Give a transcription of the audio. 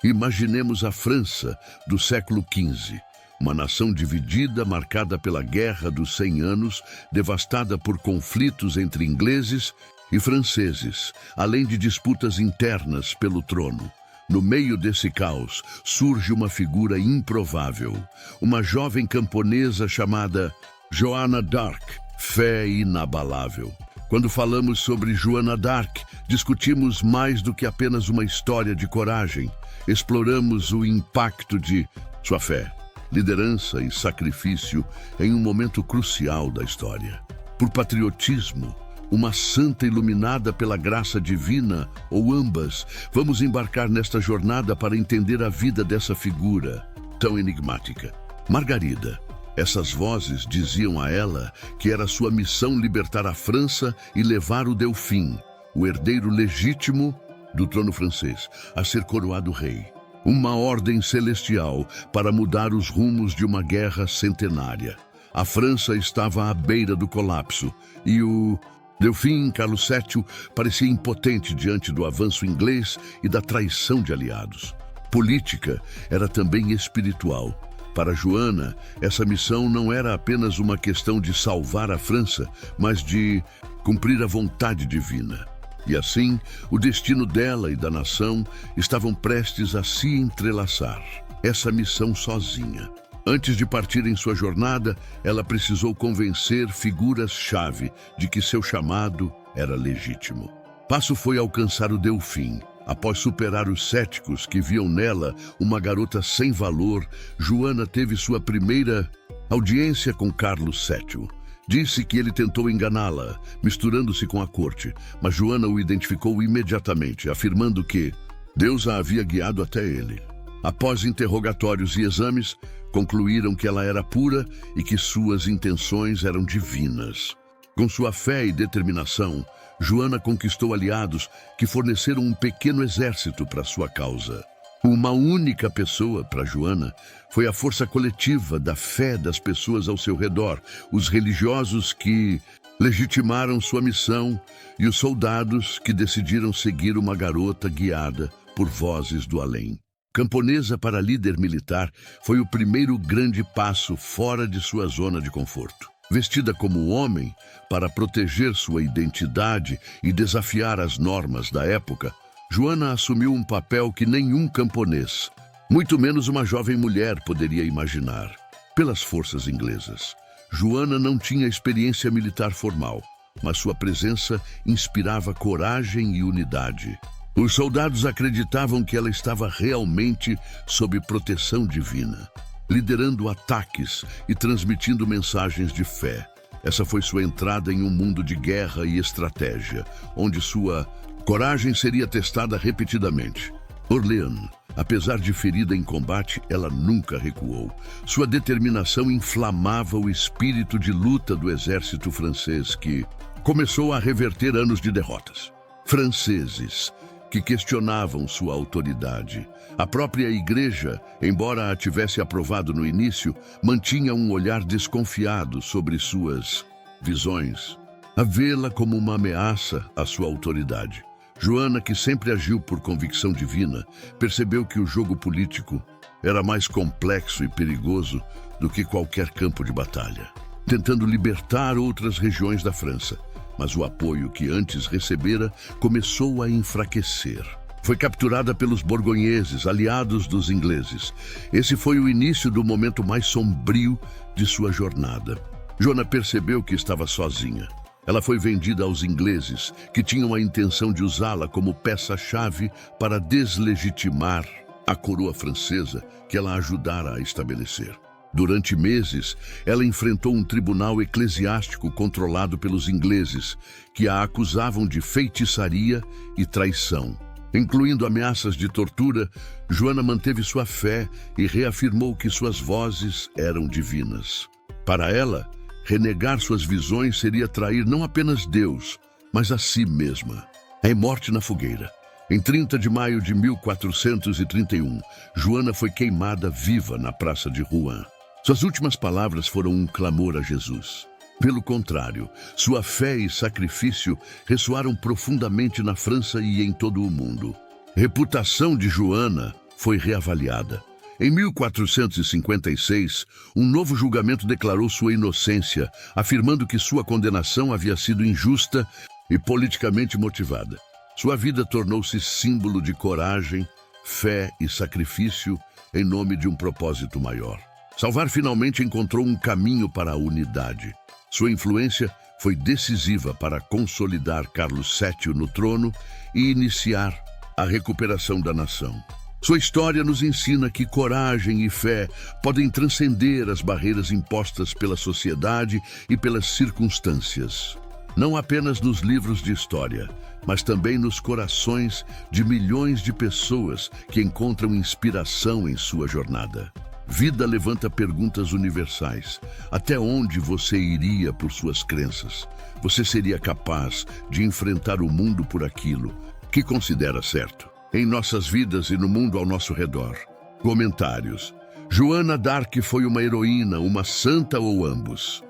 Imaginemos a França do século XV, uma nação dividida, marcada pela Guerra dos 100 Anos, devastada por conflitos entre ingleses e franceses, além de disputas internas pelo trono. No meio desse caos, surge uma figura improvável, uma jovem camponesa chamada Joana d'Arc, fé inabalável. Quando falamos sobre Joana d'Arc, discutimos mais do que apenas uma história de coragem. Exploramos o impacto de sua fé, liderança e sacrifício em um momento crucial da história. Por patriotismo, uma santa iluminada pela graça divina, ou ambas, vamos embarcar nesta jornada para entender a vida dessa figura tão enigmática. Margarida. Essas vozes diziam a ela que era sua missão libertar a França e levar o Delfim, o herdeiro legítimo do trono francês, a ser coroado rei. Uma ordem celestial para mudar os rumos de uma guerra centenária. A França estava à beira do colapso e o Delfim, Carlos VII, parecia impotente diante do avanço inglês e da traição de aliados. Política era também espiritual. Para Joana, essa missão não era apenas uma questão de salvar a França, mas de cumprir a vontade divina. E assim, o destino dela e da nação estavam prestes a se entrelaçar. Essa missão sozinha. Antes de partir em sua jornada, ela precisou convencer figuras-chave de que seu chamado era legítimo. Passo foi alcançar o Delfim. Após superar os céticos que viam nela uma garota sem valor, Joana teve sua primeira audiência com Carlos VII. Disse que ele tentou enganá-la, misturando-se com a corte, mas Joana o identificou imediatamente, afirmando que Deus a havia guiado até ele. Após interrogatórios e exames, concluíram que ela era pura e que suas intenções eram divinas. Com sua fé e determinação, Joana conquistou aliados que forneceram um pequeno exército para sua causa. Uma única pessoa para Joana foi a força coletiva da fé das pessoas ao seu redor, os religiosos que legitimaram sua missão e os soldados que decidiram seguir uma garota guiada por vozes do além. Camponesa para líder militar foi o primeiro grande passo fora de sua zona de conforto. Vestida como homem, para proteger sua identidade e desafiar as normas da época, Joana assumiu um papel que nenhum camponês, muito menos uma jovem mulher, poderia imaginar. Pelas forças inglesas, Joana não tinha experiência militar formal, mas sua presença inspirava coragem e unidade. Os soldados acreditavam que ela estava realmente sob proteção divina, liderando ataques e transmitindo mensagens de fé. Essa foi sua entrada em um mundo de guerra e estratégia, onde sua coragem seria testada repetidamente. Orléans, apesar de ferida em combate, ela nunca recuou. Sua determinação inflamava o espírito de luta do exército francês, que começou a reverter anos de derrotas. Franceses que questionavam sua autoridade. A própria igreja, embora a tivesse aprovado no início, mantinha um olhar desconfiado sobre suas visões, a vê-la como uma ameaça à sua autoridade. Joana, que sempre agiu por convicção divina, percebeu que o jogo político era mais complexo e perigoso do que qualquer campo de batalha, tentando libertar outras regiões da França. Mas o apoio que antes recebera começou a enfraquecer. Foi capturada pelos borgonheses, aliados dos ingleses. Esse foi o início do momento mais sombrio de sua jornada. Joana percebeu que estava sozinha. Ela foi vendida aos ingleses, que tinham a intenção de usá-la como peça-chave para deslegitimar a coroa francesa que ela ajudara a estabelecer. Durante meses, ela enfrentou um tribunal eclesiástico controlado pelos ingleses, que a acusavam de feitiçaria e traição. Incluindo ameaças de tortura, Joana manteve sua fé e reafirmou que suas vozes eram divinas. Para ela, renegar suas visões seria trair não apenas Deus, mas a si mesma. É morte na fogueira. Em 30 de maio de 1431, Joana foi queimada viva na praça de Rouen. Suas últimas palavras foram um clamor a Jesus. Pelo contrário, sua fé e sacrifício ressoaram profundamente na França e em todo o mundo. A reputação de Joana foi reavaliada. Em 1456, um novo julgamento declarou sua inocência, afirmando que sua condenação havia sido injusta e politicamente motivada. Sua vida tornou-se símbolo de coragem, fé e sacrifício em nome de um propósito maior. Salvar finalmente encontrou um caminho para a unidade. Sua influência foi decisiva para consolidar Carlos VII no trono e iniciar a recuperação da nação. Sua história nos ensina que coragem e fé podem transcender as barreiras impostas pela sociedade e pelas circunstâncias. Não apenas nos livros de história, mas também nos corações de milhões de pessoas que encontram inspiração em sua jornada. Vida levanta perguntas universais. Até onde você iria por suas crenças? Você seria capaz de enfrentar o mundo por aquilo que considera certo? Em nossas vidas e no mundo ao nosso redor. Comentários. Joana d'Arc foi uma heroína, uma santa ou ambos?